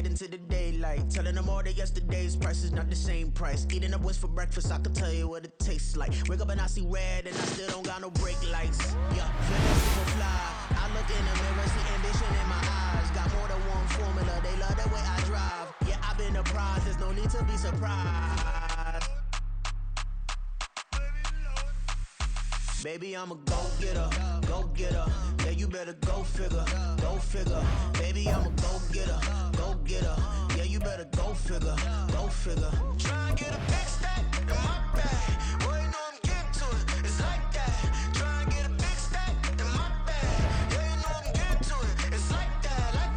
night into the daylight. Telling them all that yesterday's price is not the same price. Eating up what's for breakfast, I can tell you what it tastes like. Wake up and I see red and I still don't got no brake lights. Yeah, feeling super fly. I look in the mirror, see ambition in my eyes. Got more than one formula, they love the way I drive. Yeah, I've been a prize, there's no need to be surprised. Baby, I'm a go-getter, go-getter. Yeah, you better go figure, go figure. Baby, I'm a go-getter, go-getter. Yeah, you better go figure, go figure. Try and get a big stack in my bag. Boy, you know I'm getting to it, it's like that. Try and get a big stack in my bag. Yeah, you know I'm getting to it, it's like that, like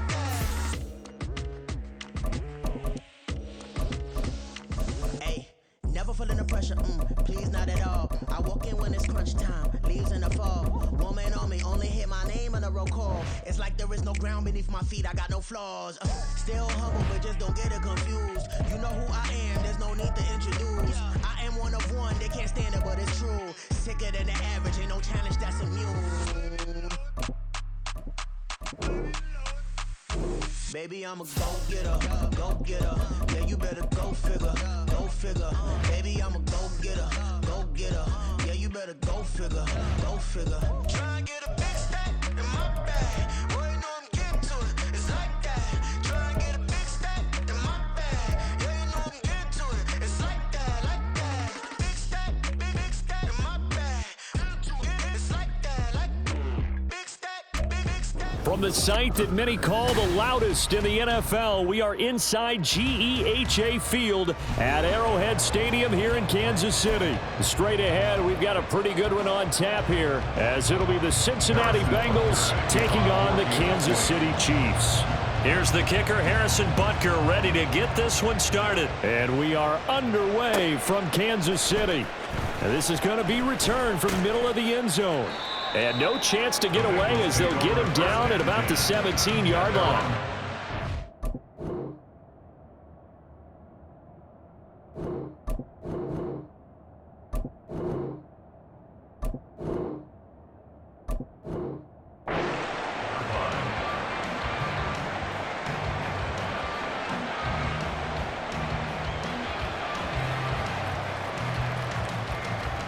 that. Hey, never feeling the pressure, please not at all. I walk in when it's crunch time, leaves in the fall. Woman on me, only hit my name on a roll call. It's like there is no ground beneath my feet, I got no flaws. Still humble, but just don't get it confused. You know who I am, there's no need to introduce. I am one of one, they can't stand it, but it's true. Sicker than the average, ain't no challenge that's immune. Baby, I'm a go-getter, go-getter. Yeah, you better go figure, go figure. Baby, I'm a go-getter, go-getter. Yeah, you better go figure, go figure. Try and get a big stack in my bag. Boy, you know I'm getting to it, it's like that. Try and get a big stack in my bag. Yeah, you know I'm getting to it, it's like that, like that. Big stack, big stack in my bag. It's like that, like big stack, big stack. From the site that many call the loudest in the NFL, we are inside GEHA Field at Arrowhead Stadium here in Kansas City. Straight ahead, we've got a pretty good one on tap here, as it'll be the Cincinnati Bengals taking on the Kansas City Chiefs. Here's the kicker, Harrison Butker, ready to get this one started. And we are underway from Kansas City. And this is going to be returned from the middle of the end zone. And no chance to get away as they'll get him down at about the 17-yard line.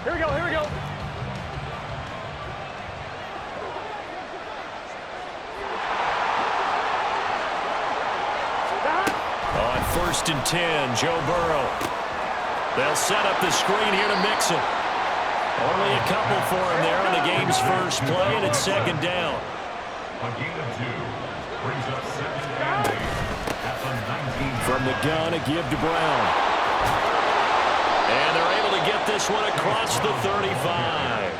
Here we go, here we go. On 1st and 10, Joe Burrow. They'll set up the screen here to Mixon. Only a couple for him there on the game's first play, and it's second down. A gain of 2 brings up 2nd and 8 at the 19. From the gun, a give to Brown. And they're able to get this one across the 35.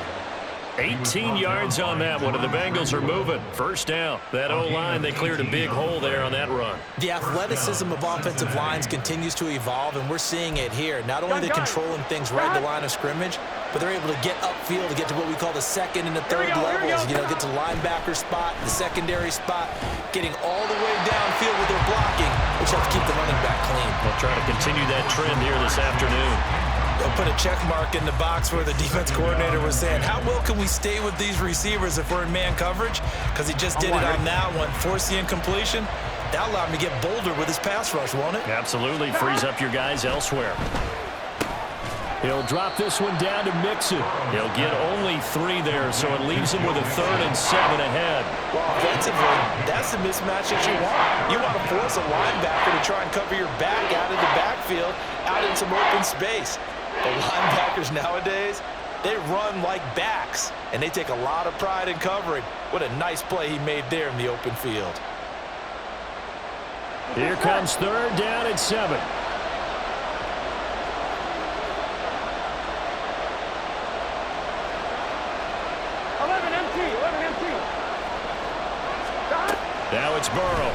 18 yards on that one, and the Bengals are moving. First down. That O-line, they cleared a big hole there on that run. The athleticism of offensive lines continues to evolve, and we're seeing it here. Not only are they controlling things right at the line of scrimmage, but they're able to get upfield to get to what we call the second and the third levels. You know, get to linebacker spot, the secondary spot, getting all the way downfield with their blocking, which helps keep the running back clean. They'll try to continue that trend here this afternoon. They'll put a check mark in the box where the defense coordinator was saying, how well can we stay with these receivers if we're in man coverage? Because he just did it on that one. Force the incompletion. That allowed him to get bolder with his pass rush, won't it? Absolutely. Frees up your guys elsewhere. He'll drop this one down to Mixon. He'll get only 3 there, so it leaves him with a 3rd and 7 ahead. Well, offensively, that's the mismatch that you want. You want to force a linebacker to try and cover your back out of the backfield, out in some open space. The linebackers nowadays, they run like backs, and they take a lot of pride in covering. What a nice play he made there in the open field. Here comes 3rd down and 7. Now it's Burrow.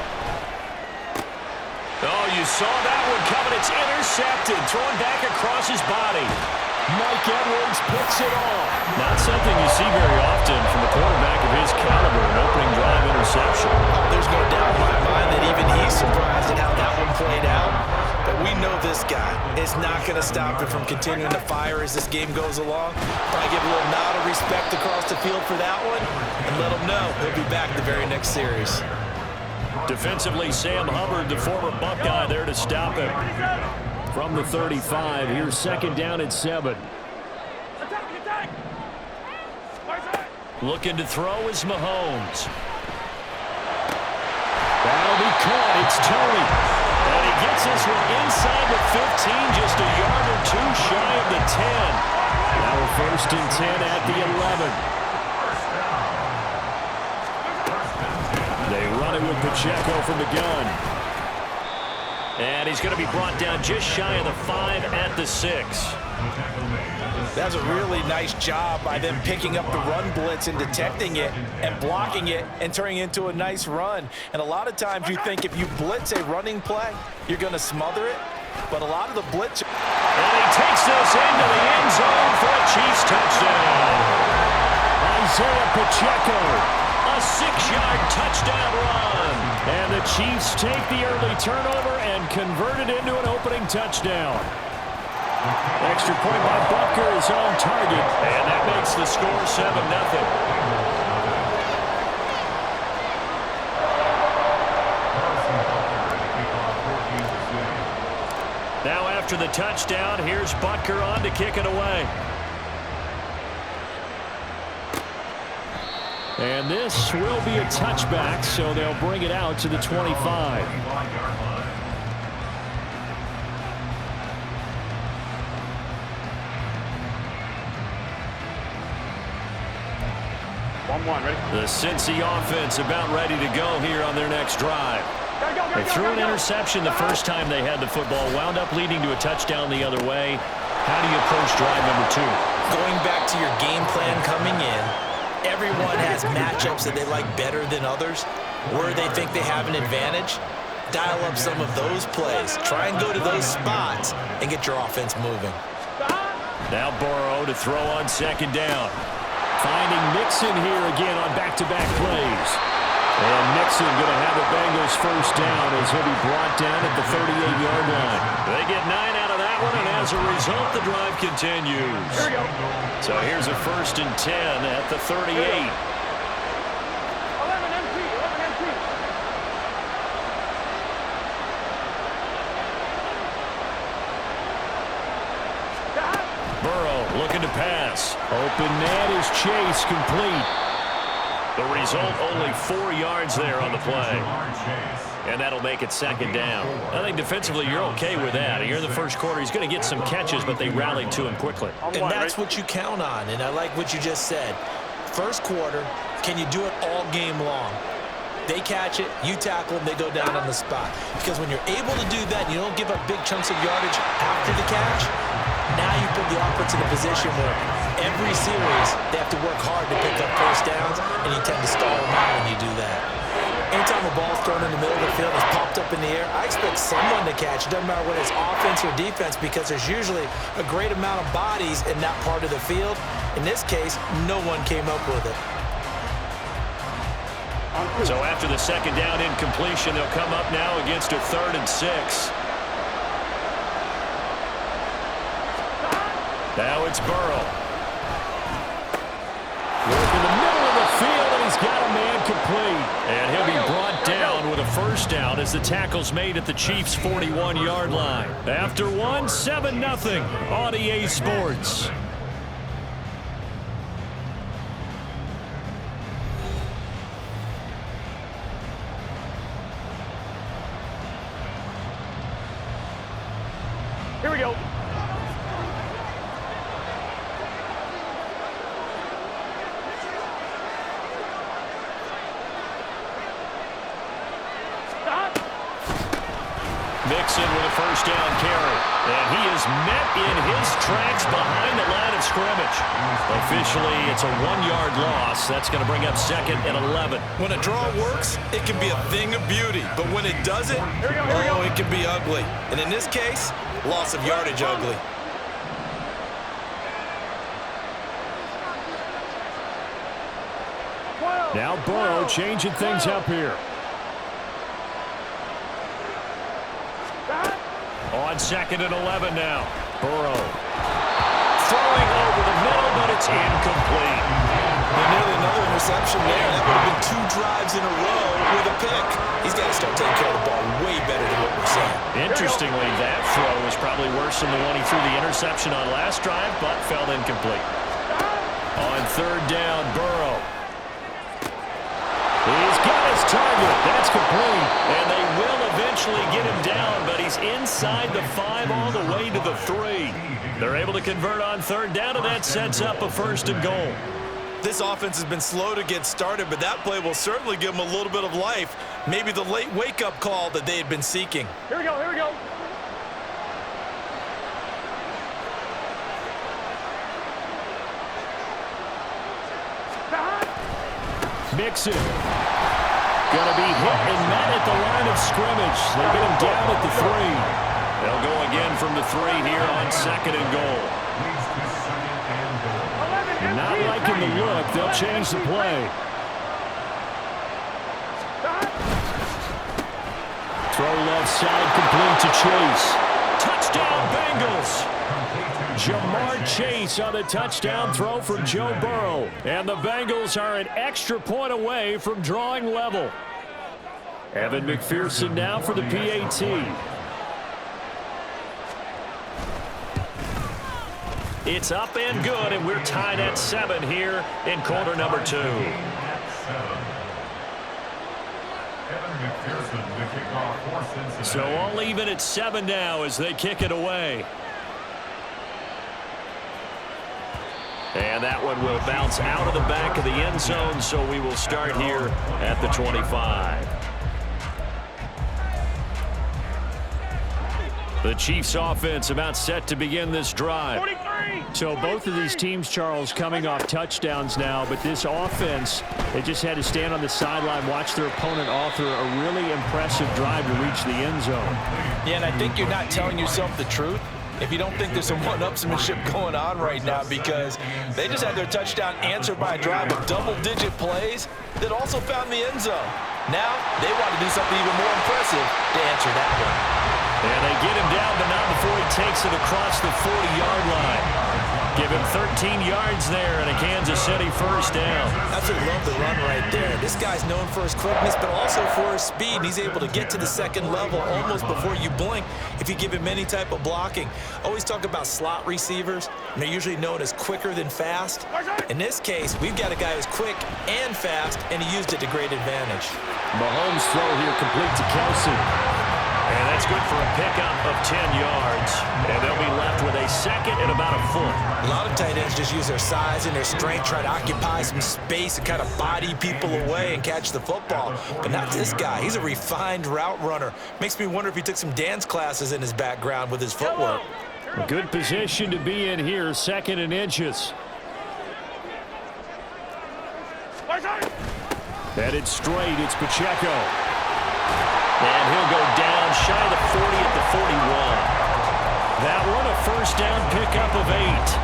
Oh, you saw that one coming. It's intercepted. Thrown back across his body. Mike Edwards picks it off. Not something you see very often from a quarterback of his caliber, an opening drive interception. There's no doubt in my mind that even he's surprised at how that one played out. But we know this guy is not going to stop him from continuing to fire as this game goes along. Probably give a little nod of respect across the field for that one and let him know he'll be back the very next series. Defensively, Sam Hubbard, the former Buckeye, there to stop him. From the 35, here's second down and 7. Looking to throw is Mahomes. That'll be caught. It's Tony. And he gets this one inside the 15, just a yard or two shy of the 10. Now we're first and 10 at the 11. They run it with Pacheco from the gun. And he's going to be brought down just shy of the 5 at the 6. That's a really nice job by them picking up the run blitz and detecting it and blocking it and turning it into a nice run. And a lot of times you think if you blitz a running play, you're going to smother it. But a lot of the blitz... And he takes this into the end zone for a Chiefs touchdown. Isaiah Pacheco. A 6-yard touchdown run. And the Chiefs take the early turnover and convert it into an opening touchdown. Extra point by Butker is on target, and that makes the score 7-0. Now after the touchdown, here's Butker on to kick it away. And this will be a touchback, so they'll bring it out to the 25. The Cincy offense about ready to go here on their next drive. They threw an interception the first time they had the football, wound up leading to a touchdown the other way. How do you approach drive number 2? Going back to your game plan coming in, everyone has matchups that they like better than others, where they think they have an advantage. Dial up some of those plays. Try and go to those spots and get your offense moving. Now Burrow to throw on second down. Finding Mixon here again on back-to-back plays. And Mixon going to have the Bengals first down as he'll be brought down at the 38-yard line. They get 9 out of that one, and as a result, the drive continues. Here we go. So here's a first and 10 at the 38. 11 empty. Burrow looking to pass. Open net is Chase, complete. The result, only 4 yards there on the play. And that'll make it second down. I think defensively you're okay with that. Here in the first quarter, he's going to get some catches, but they rallied to him quickly. And that's what you count on, and I like what you just said. First quarter, can you do it all game long? They catch it, you tackle them, they go down on the spot. Because when you're able to do that, you don't give up big chunks of yardage after the catch, now you put the offense in a position where every series they have to work hard to pick up first downs, and you tend to stall them out when you do that. Anytime a ball's thrown in the middle of the field, it's popped up in the air, I expect someone to catch. It doesn't matter whether it's offense or defense, because there's usually a great amount of bodies in that part of the field. In this case, no one came up with it. So after the second down incompletion, they'll come up now against a 3rd and 6. Now it's Burrow. Work in the middle of the field, and he's got a man complete. And he'll be brought down with a first down as the tackle's made at the Chiefs' 41-yard line. After one, 7-0 on EA Sports. Here we go. Mixon with a first down carry. And he is met in his tracks behind the line of scrimmage. Officially, it's a 1-yard loss. That's going to bring up 2nd and 11. When a draw works, it can be a thing of beauty. But when it doesn't, oh, it can be ugly. And in this case, loss of yardage ugly. Now Burrow changing things up here. On 2nd and 11 now. Burrow throwing over the middle, but it's incomplete. And nearly another interception there. That would have been 2 drives in a row with a pick. He's got to start taking care of the ball way better than what we're seeing. Interestingly, that throw was probably worse than the one he threw the interception on last drive, but fell incomplete. On 3rd down, Burrow. He's got his target. That's complete. And they will eventually get him down, but he's inside the 5 all the way to the 3. They're able to convert on 3rd down, and that sets up a 1st and goal. This offense has been slow to get started, but that play will certainly give them a little bit of life. Maybe the late wake-up call that they had been seeking. Here we go, here we go. Mixon. Going to be hit and met at the line of scrimmage. They get him down at the 3. They'll go again from the 3 here on 2nd and goal. Not liking the look. They'll change the play. Throw left side, complete to Chase. Touchdown, Bengals. Jamar Chase on the touchdown throw from Joe Burrow. And the Bengals are an extra point away from drawing level. Evan McPherson now for the PAT. It's up and good, and we're tied at 7 here in quarter number 2. So all even at 7 now as they kick it away. And that one will bounce out of the back of the end zone, so we will start here at the 25. The Chiefs offense about set to begin this drive. 43. So both of these teams, Charles, coming off touchdowns now, but this offense, they just had to stand on the sideline, watch their opponent author a really impressive drive to reach the end zone. Yeah, and I think you're not telling yourself the truth if you don't think there's some one-upsmanship going on right now, because they just had their touchdown answered by a drive of double-digit plays that also found the end zone. Now they want to do something even more impressive to answer that one. And they get him down, but not before he takes it across the 40-yard line. Give him 13 yards there and a Kansas City 1st down. Absolutely love the run right there. This guy's known for his quickness, but also for his speed. And he's able to get to the 2nd level almost before you blink if you give him any type of blocking. Always talk about slot receivers, and they're usually known as quicker than fast. In this case, we've got a guy who's quick and fast, and he used it to great advantage. Mahomes' throw here complete to Kelsey. And that's good for a pickup of 10 yards. And they'll be left with a 2nd and about a foot. A lot of tight ends just use their size and their strength, try to occupy some space and kind of body people away and catch the football. But not this guy. He's a refined route runner. Makes me wonder if he took some dance classes in his background with his footwork. A good position to be in here, 2nd and inches. Headed straight, it's Pacheco. And he'll go down shy of the 40 at the 41. That one a 1st down pickup of 8.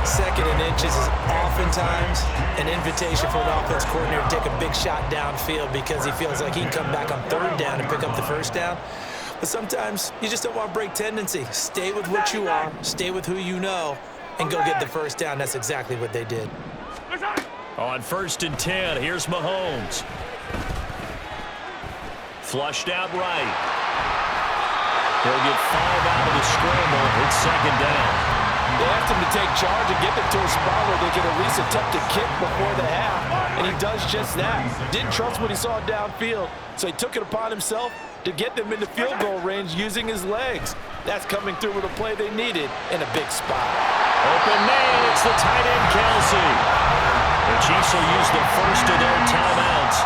2nd and inches is oftentimes an invitation for an offense coordinator to take a big shot downfield because he feels like he can come back on 3rd down and pick up the 1st down. But sometimes you just don't want to break tendency. Stay with what you are, stay with who you know, and go get the 1st down. That's exactly what they did. On 1st and 10, here's Mahomes. Flushed out right. He'll get 5 out of the scramble. It's 2nd down. They asked him to take charge and get them to a spot where they could at least attempt to kick before the half, and he does just that. Didn't trust what he saw downfield, so he took it upon himself to get them into field goal range using his legs. That's coming through with a play they needed in a big spot. Open man, it's the tight end, Kelsey. The Chiefs will use the 1st of their timeouts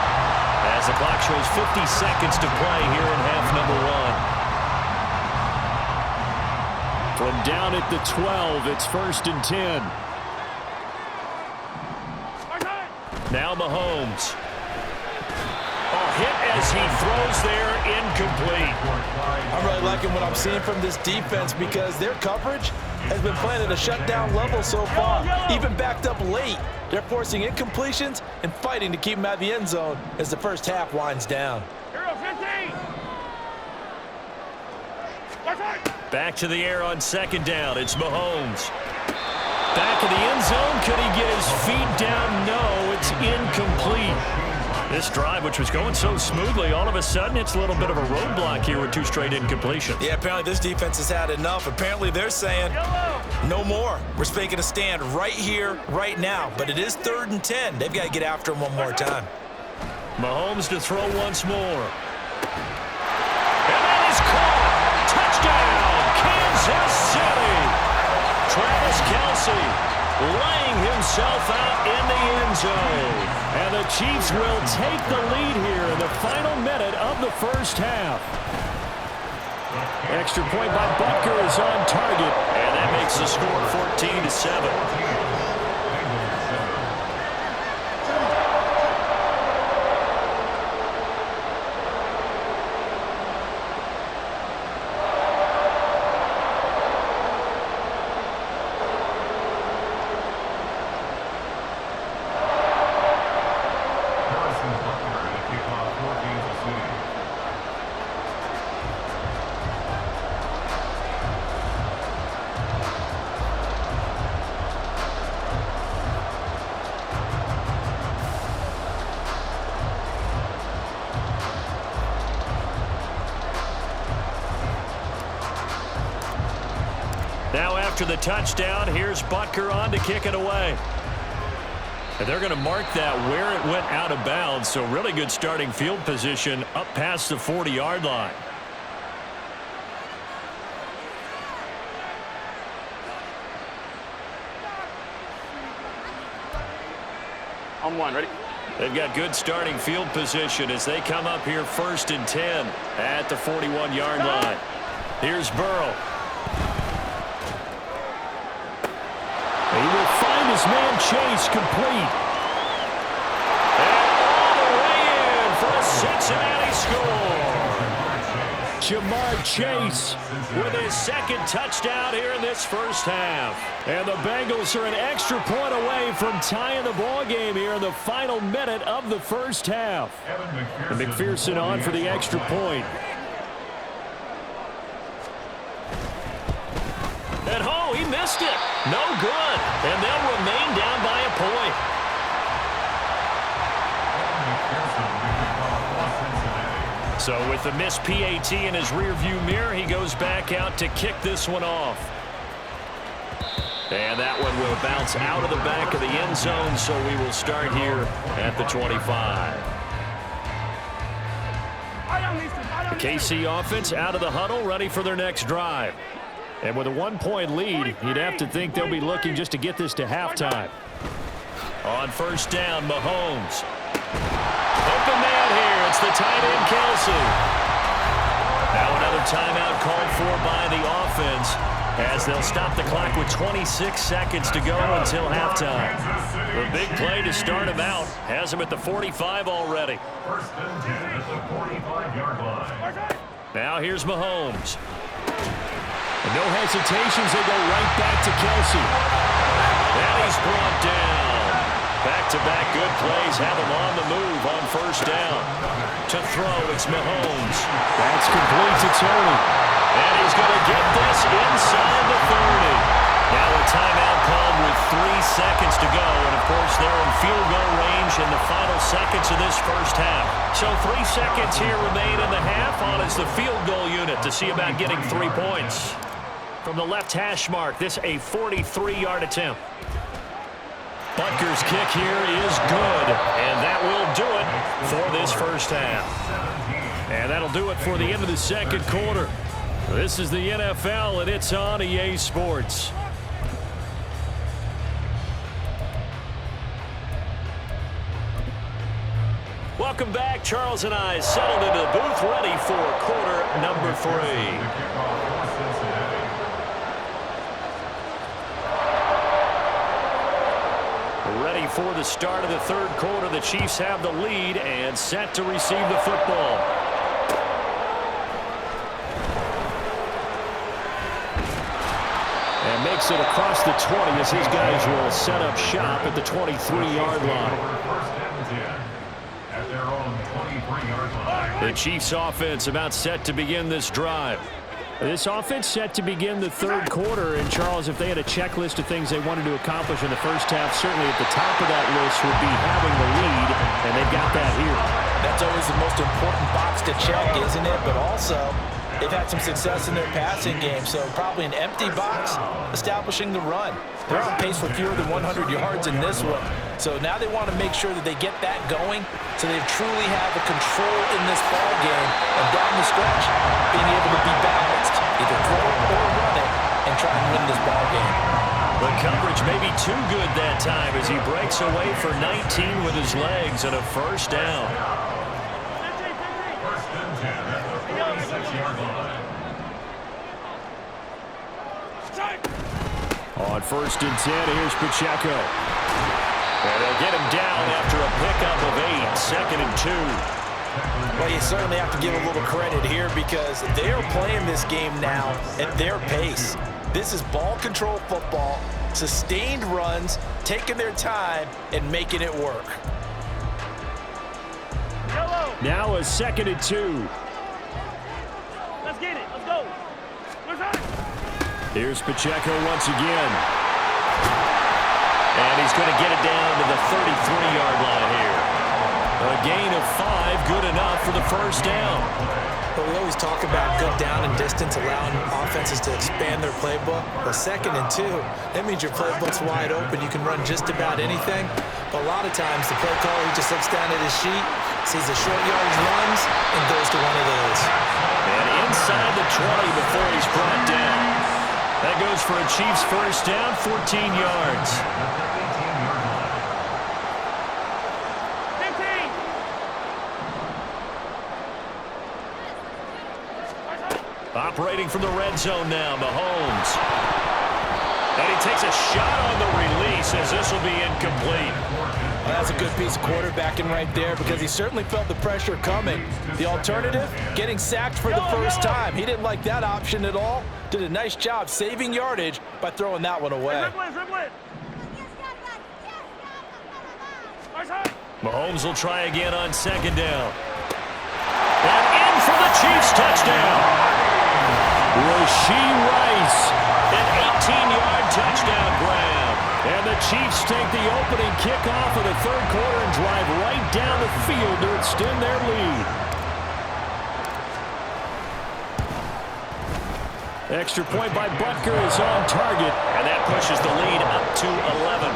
as the clock shows 50 seconds to play here in half number 1. From down at the 12, it's 1st and 10. Now Mahomes. Hit as he throws there, incomplete. I'm really liking what I'm seeing from this defense because their coverage has been playing at a shutdown level so far. Even backed up late, they're forcing incompletions and fighting to keep them out of the end zone as the first half winds down. Back to the air on 2nd down. It's Mahomes. Back in the end zone. Could he get his feet down? No. it's incomplete. This drive, which was going so smoothly, all of a sudden it's a little bit of a roadblock here with 2 straight incompletions. Yeah, apparently this defense has had enough. Apparently they're saying no more. We're making a stand right here, right now. But it is 3rd and 10. They've got to get after him one more time. Mahomes to throw once more. And that is caught. Touchdown, Kansas City. Travis Kelce laying himself out in the end zone. And the Chiefs will take the lead here in the final minute of the first half. Extra point by Butker is on target, and that makes the score 14-7. Now after the touchdown, here's Butker on to kick it away. And they're going to mark that where it went out of bounds, so really good starting field position up past the 40-yard line. On one, ready? They've got good starting field position as they come up here 1st and 10 at the 41-yard line. Here's Burrow. He will find his man Chase complete. And all the way in for a Cincinnati score. Jamar Chase with his 2nd touchdown here in this first half. And the Bengals are an extra point away from tying the ball game here in the final minute of the first half. And McPherson on for the extra point. And oh, he missed it. No good. And they'll remain down by a point. So with the missed PAT in his rearview mirror, he goes back out to kick this one off. And that one will bounce out of the back of the end zone, so we will start here at the 25. The KC offense out of the huddle, ready for their next drive. And with a 1-point lead, you'd have to think they'll be looking just to get this to halftime. On 1st down, Mahomes. Open man here. It's the tight end, Kelce. Now another timeout called for by the offense as they'll stop the clock with 26 seconds to go until halftime. A big play to start him out. Has him at the 45 already. 1st and 10 at the 45-yard line. Now here's Mahomes. And no hesitations, they go right back to Kelce. And he's brought down. Back-to-back good plays have him on the move on 1st down. To throw, it's Mahomes. That's complete to Tony. And he's going to get this inside the 30. Now a timeout called with 3 seconds to go. And, of course, they're in field goal range in the final seconds of this first half. So 3 seconds here remain in the half on as the field goal unit to see about getting 3 points. From the left hash mark, this a 43-yard attempt. Butker's kick here is good, and that will do it for this first half. And that'll do it for the end of the 2nd quarter. This is the NFL, and it's on EA Sports. Welcome back. Charles and I settled into the booth ready for quarter number 3. Ready for the start of the 3rd quarter. The Chiefs have the lead and set to receive the football. And makes it across the 20 as his guys will set up shop at the 23-yard line. At their own 23-yard line. The Chiefs offense about set to begin this drive. This offense set to begin the third quarter. And, Charles, if they had a checklist of things they wanted to accomplish in the first half, certainly at the top of that list would be having the lead, and they've got that here. That's always the most important box to check, isn't it? But also, they've had some success in their passing game, so probably an empty box establishing the run. They're on pace for fewer than 100 yards in this one. So now they want to make sure that they get that going so they truly have a control in this ball game. And down the stretch, being able to be balanced, either throw it or run it, and try and win this ball game. The coverage may be too good that time as he breaks away for 19 with his legs and a first down. First and 10 at the 46-yard line. On first and 10, here's Pacheco. And they'll get him down after a pickup of 8, second and 2. Well, you certainly have to give a little credit here because they are playing this game now at their pace. This is ball control football, sustained runs, taking their time, and making it work. Now a second and 2. Let's get it. Let's go. Let's run. Here's Pacheco once again. And he's going to get it down to the 33-yard line here. A gain of 5, good enough for the first down. But we always talk about good down and distance, allowing offenses to expand their playbook. But second and 2, that means your playbook's wide open. You can run just about anything. But a lot of times, the play caller, he just looks down at his sheet, sees the short yardage runs, and goes to one of those. And inside the 20 before he's brought down. That goes for a Chiefs first down, 14 yards. 15. Operating from the red zone now, Mahomes. And he takes a shot on the release as this will be incomplete. Well, that's a good piece of quarterbacking right there because he certainly felt the pressure coming. The alternative, getting sacked for the first time. He didn't like that option at all. Did a nice job saving yardage by throwing that one away. Mahomes will try again on second down. And in for the Chiefs touchdown. Rashee Rice, an 18-yard touchdown grab. And the Chiefs take the opening kickoff of the third quarter and drive right down the field to extend their lead. Extra point by Butker is on target, and that pushes the lead up to 11.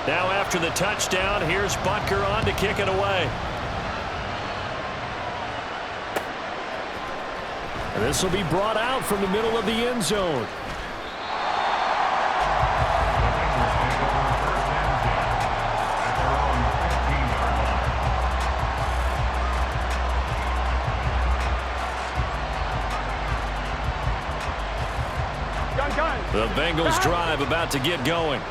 Now after the touchdown, here's Butker on to kick it away. And this will be brought out from the middle of the end zone. The Bengals drive about to get going.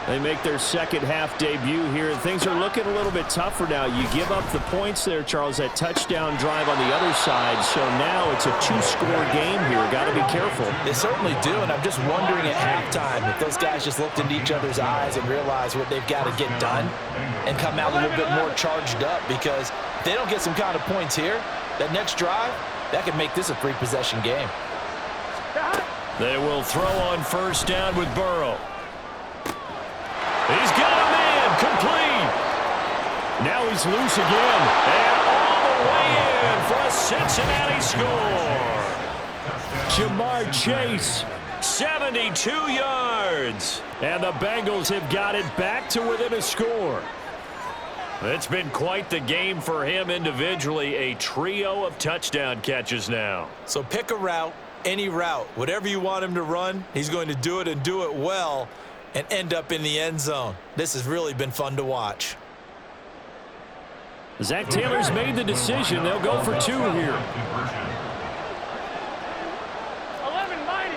They make their second half debut here. Things are looking a little bit tougher now. You give up the points there, Charles, that touchdown drive on the other side. So now it's a two-score game here. Got to be careful. They certainly do, and I'm just wondering at halftime if those guys just looked into each other's eyes and realized what they've got to get done and come out a little bit more charged up, because if they don't get some kind of points here, that next drive, that could make this a three-possession game. They will throw on first down with Burrow. He's got a man, complete. Now he's loose again, and all the way in for a Cincinnati score. Jamar Chase, 72 yards. And the Bengals have got it back to within a score. It's been quite the game for him individually, a trio of touchdown catches now. So pick a route, any route, whatever you want him to run, he's going to do it and do it well and end up in the end zone. This has really been fun to watch. Zach Taylor's made the decision. They'll go for two here. 11 mighty.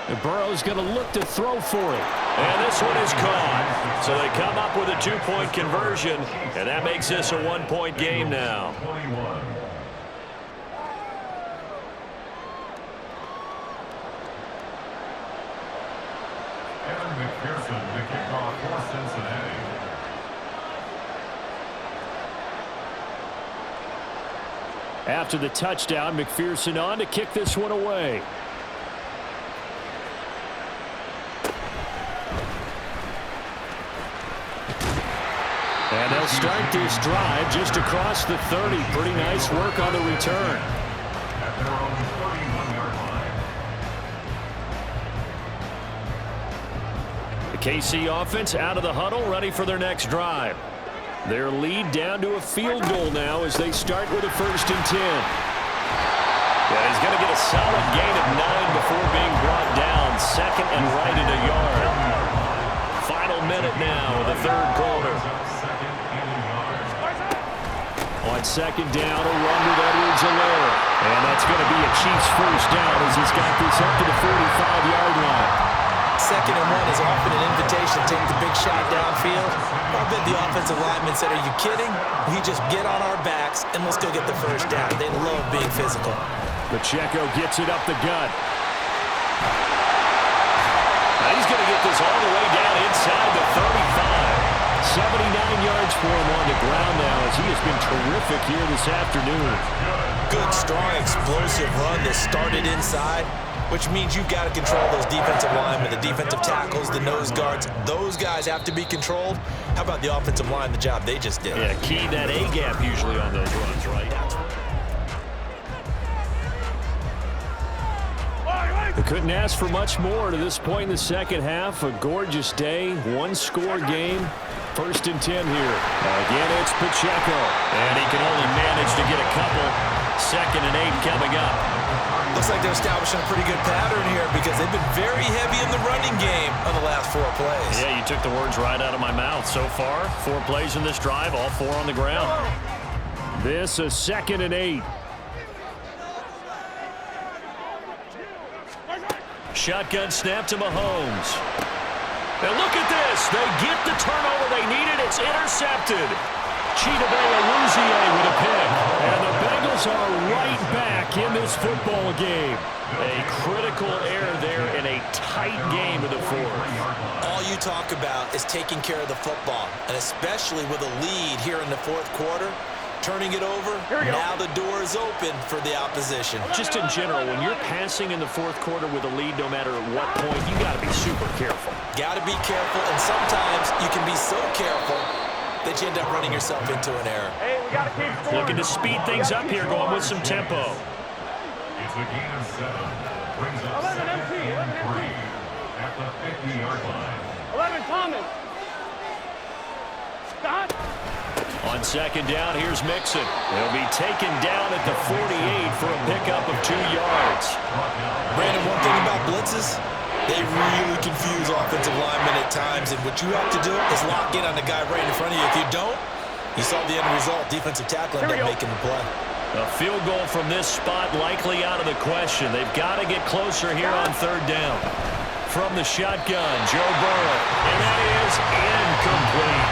And Burrow's going to look to throw for it. And this one is caught. So they come up with a two-point conversion, and that makes this a one-point game now. McPherson to kick off for Cincinnati. After the touchdown, McPherson on to kick this one away. And they'll start this drive just across the 30. Pretty nice work on the return. At their own 31-yard line. The KC offense out of the huddle, ready for their next drive. Their lead down to a field goal now as they start with a 1st and 10. Yeah, he's going to get a solid gain of 9 before being brought down. 2nd and right at a yard. Final minute now of the 3rd quarter. On 2nd down, a run with Edwards-Helaire. And that's going to be a Chiefs 1st down as he's got this up to the 45-yard line. 2nd and 1 is often an invitation to take the big shot downfield. I bet the offensive lineman said, are you kidding? We just get on our backs and let's go get the 1st down. They love being physical. Pacheco gets it up the gut. Now he's going to get this all the way down inside the 35. 79 yards for him on the ground now as he has been terrific here this afternoon. Good, strong, explosive run that started inside, which means you've got to control those defensive linemen, the defensive tackles, the nose guards. Those guys have to be controlled. How about the offensive line, the job they just did? Yeah, key that A-gap usually on those runs, right? They couldn't ask for much more to this point in the second half. A gorgeous day, 1-score game. 1st and 10 here. Again, it's Pacheco. And he can only manage to get a couple. 2nd and 8 coming up. Looks like they're establishing a pretty good pattern here because they've been very heavy in the running game on the last 4 plays. Yeah, you took the words right out of my mouth. So far, 4 plays in this drive, all 4 on the ground. This is 2nd and 8. Shotgun snap to Mahomes. Now look at this. They get the turnover they needed. It's intercepted. Chidobe with a pick. And the Bengals are right back in this football game. A critical error there in a tight game of the 4th. All you talk about is taking care of the football, and especially with a lead here in the 4th quarter. Turning it over, now the door is open for the opposition. Just in general, when you're passing in the 4th quarter with a lead, no matter at what point, you got to be super careful. Got to be careful, and sometimes you can be so careful that you end up running yourself into an error. Hey, we got to keep scoring. Looking to speed things up here, going with some tempo. It's a gain of 7. Brings up 2nd and 3 at the 50-yard line. 11 Thomas. Scott. On 2nd down, here's Mixon. He'll be taken down at the 48 for a pickup of 2 yards. Brandon, one thing about blitzes, they really confuse offensive linemen at times, and what you have to do is lock in on the guy right in front of you. If you don't, you saw the end result. Defensive tackle ended up making the play. A field goal from this spot likely out of the question. They've got to get closer here on 3rd down. From the shotgun, Joe Burrow, and that is incomplete.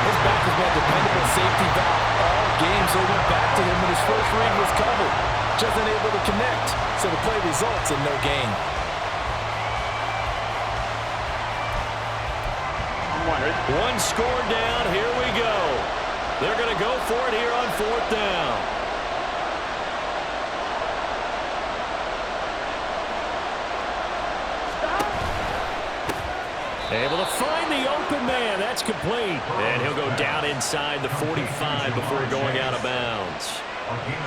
His back has been a dependable safety valve all game, so he went back to him when his first read was covered. Just unable to connect, so the play results in no gain. One score down, here we go. They're going to go for it here on 4th down. Able to find the open man. That's complete. And he'll go down inside the 45 before going out of bounds.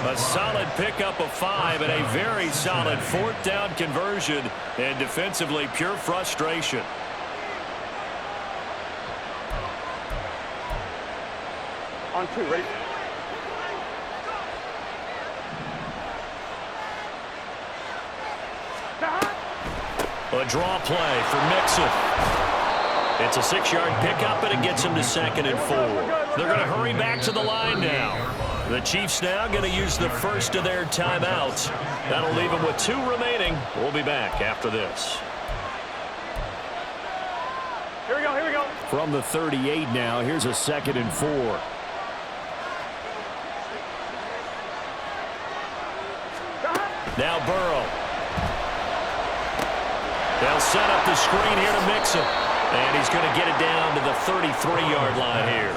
A solid pickup of 5 and a very solid 4th down conversion. And defensively, pure frustration. On 2, ready? A draw play for Mixon. It's a 6-yard pickup, and it gets him to 2nd and 4. They're going to hurry back to the line now. The Chiefs now going to use the first of their timeouts. That'll leave them with 2 remaining. We'll be back after this. Here we go, here we go. From the 38 now, here's a 2nd and 4. Now Burrow. They'll set up the screen here to Mixon. And he's going to get it down to the 33-yard line here.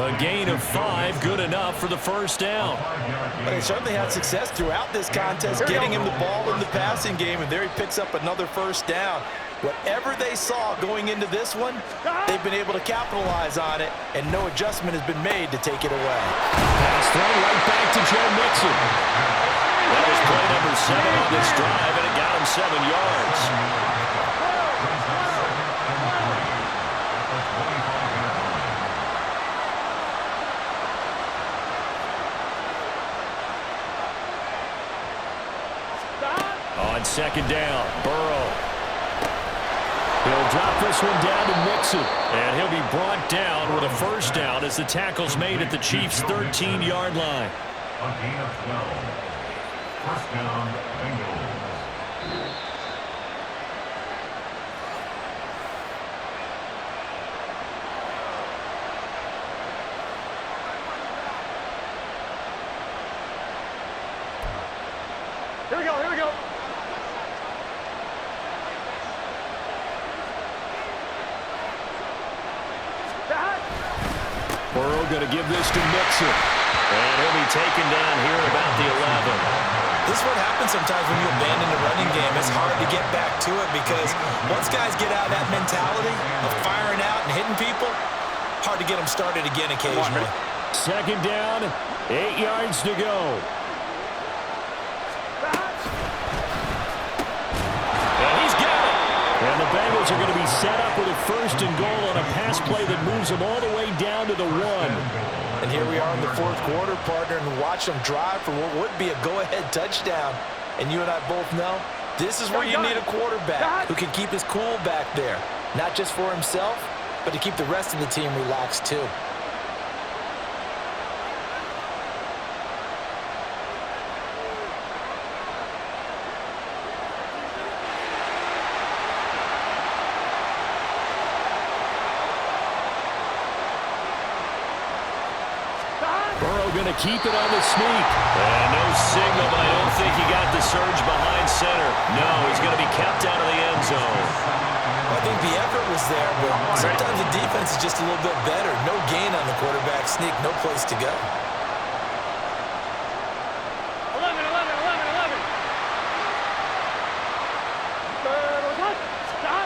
A gain of 5, good enough for the first down. But they certainly had success throughout this contest, getting him the ball in the passing game, and there he picks up another first down. Whatever they saw going into this one, they've been able to capitalize on it, and no adjustment has been made to take it away. Pass thrown right back to Joe Mixon. That was play number 7 on this drive, and it got him 7 yards. On second down, Burrow. He'll drop this one down to Mixon, and he'll be brought down with a first down as the tackle's made at the Chiefs' 13-yard line. A gain of 12. First down, Bengals. Here we go, here we go. Burrow going to give this to Mixon. And he'll be taken down here at about the 11. This is what happens sometimes when you abandon the running game. It's hard to get back to it because once guys get out of that mentality of firing out and hitting people, hard to get them started again occasionally. Second down, 8 yards to go. And he's got it. And the Bengals are going to be set up with a first and goal on a pass play that moves them all the way down to the 1. And here we are in the fourth quarter, partner, and watch them drive for what would be a go-ahead touchdown. And you and I both know this is where you need a quarterback who can keep his cool back there, not just for himself, but to keep the rest of the team relaxed too. Going to keep it on the sneak. And no signal, but I don't think he got the surge behind center. No, he's going to be kept out of the end zone. I think the effort was there, but sometimes the defense is just a little bit better. No gain on the quarterback sneak, no place to go. 11. Stop.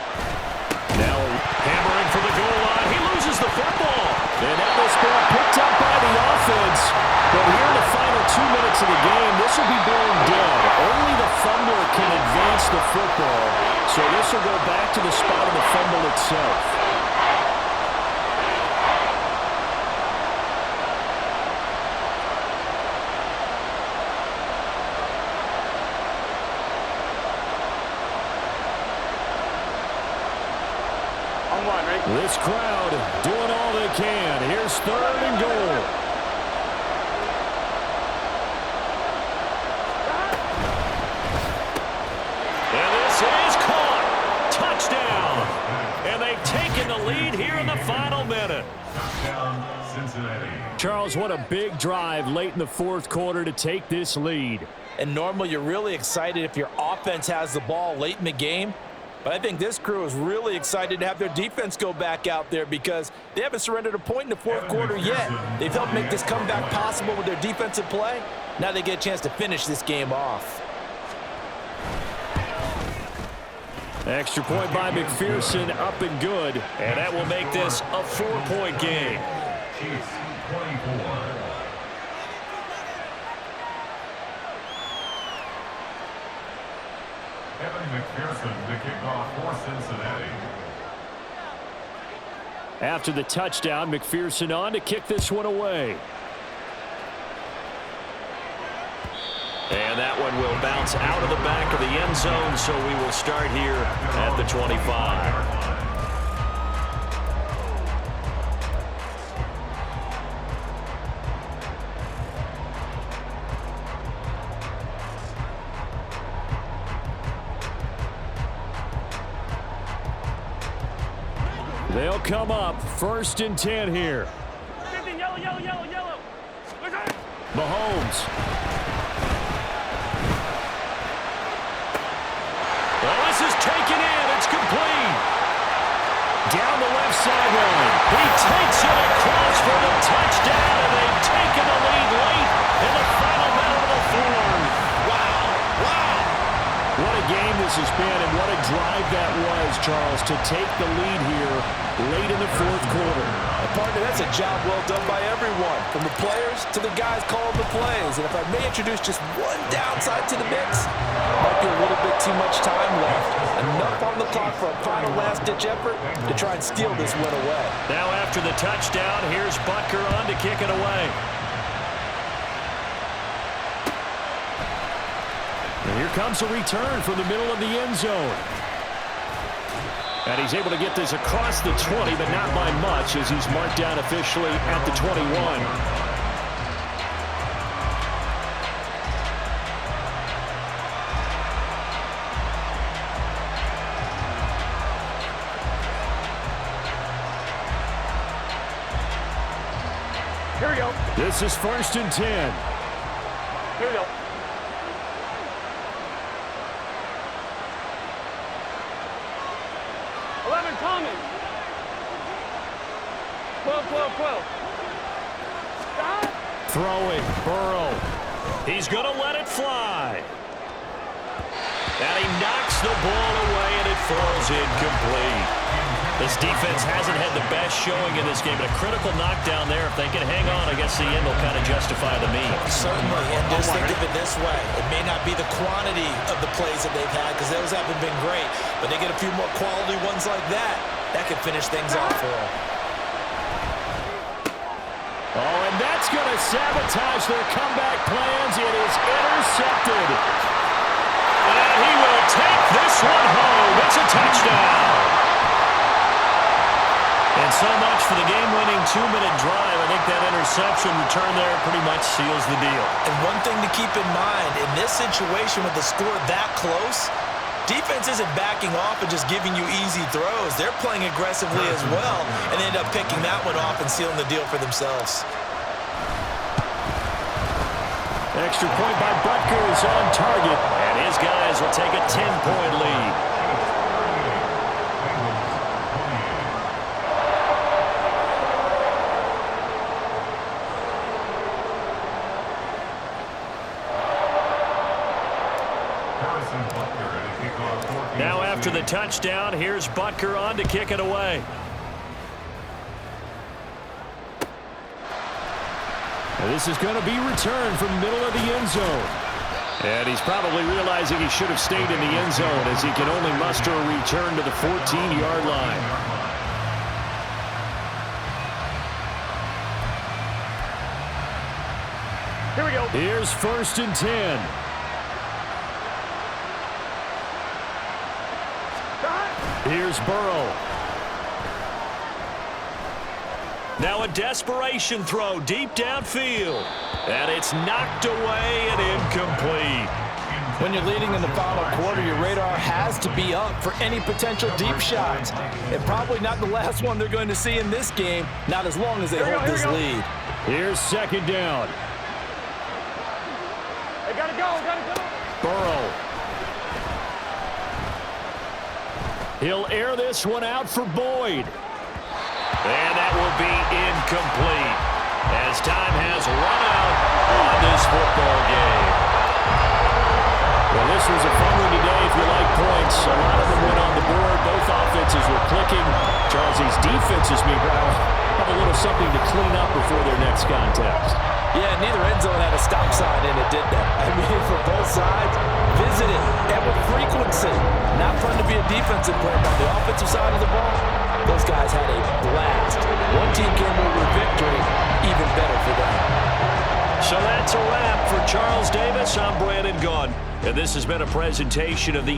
Now hammering for the goal line. He loses the football. And now this ball picked up by the offense. But here in the final 2 minutes of the game, this will be blown dead. Only the fumbler can advance the football. So this will go back to the spot of the fumble itself. This crowd doing all they can. Here's third and goal. And this is caught. Touchdown. And they've taken the lead here in the final minute. Touchdown, Cincinnati. Charles, what a big drive late in the fourth quarter to take this lead. And normally you're really excited if your offense has the ball late in the game. But I think this crew is really excited to have their defense go back out there because they haven't surrendered a point in the fourth quarter yet. They've helped make this comeback possible with their defensive play. Now they get a chance to finish this game off. Extra point by McPherson, up and good. And that will make this a 4-point game. Chiefs 24. McPherson to kick off for Cincinnati. After the touchdown, McPherson on to kick this one away. And that one will bounce out of the back of the end zone, so we will start here at the 25. They'll come up first and 10 here. 15, yellow. Mahomes. Well, this is taken in. It's complete. down the left sideline. He takes it across for the touchdown, and they've taken the lead late in the final minute of the fourth. Wow. What a game this has been, and what a drive that was, Charles, to take the lead here late in the fourth quarter. Partner, that's a job well done by everyone, from the players to the guys calling the plays. And if I may introduce just one downside to the mix, might be a little bit too much time left. Enough on the clock for a final last-ditch effort to try and steal this win away. Now after the touchdown, here's Butker on to kick it away. And here comes a return from the middle of the end zone. And he's able to get this across the 20, but not by much, as he's marked down officially at the 21. Here we go. This is 1st and 10. Here we go. Common. 12. Stop. Throwing, Burrow. He's going to let it fly. And he knocks the ball away, and it falls incomplete. This defense hasn't had the best showing in this game, but a critical knockdown there. If they can hang on, I guess the end will kind of justify the means. Certainly, and just think of it this way. It may not be the quantity of the plays that they've had, because those haven't been great, but they get a few more quality ones like that. That could finish things off for them. Oh, and that's going to sabotage their comeback plans. It is intercepted. And he will take this one home. It's a touchdown. And so much for the game-winning 2-minute drive. I think that interception return there pretty much seals the deal. And one thing to keep in mind, in this situation with the score that close, defense isn't backing off and just giving you easy throws. They're playing aggressively as well, and they end up picking that one off and sealing the deal for themselves. Extra point by Butker is on target, and his guys will take a 10-point lead. Now after the touchdown, here's Butker on to kick it away. This is going to be returned from the middle of the end zone. And he's probably realizing he should have stayed in the end zone, as he can only muster a return to the 14-yard line. Here we go. Here's 1st and 10. Here's Burrow. Now a desperation throw deep downfield. And it's knocked away and incomplete. When you're leading in the final quarter, your radar has to be up for any potential deep shots. And probably not the last one they're going to see in this game, not as long as they hold this lead. Here's 2nd down. They gotta go. Burrow. He'll air this one out for Boyd. And that will be incomplete, as time has run out on this football game. Well, this was a fun one today if you like points. A lot of them went on the board. Both offenses were clicking. Charles, these defenses, meanwhile, have a little something to clean up before their next contest. Yeah, neither end zone had a stop sign in it, did they? I mean, for both sides, visited and with frequency. Not fun to be a defensive player, but on the offensive side of the ball, those guys had a blast. One team came away with victory, even better for them. So that's a wrap for Charles Davis. I'm Brandon Gaudin, and this has been a presentation of the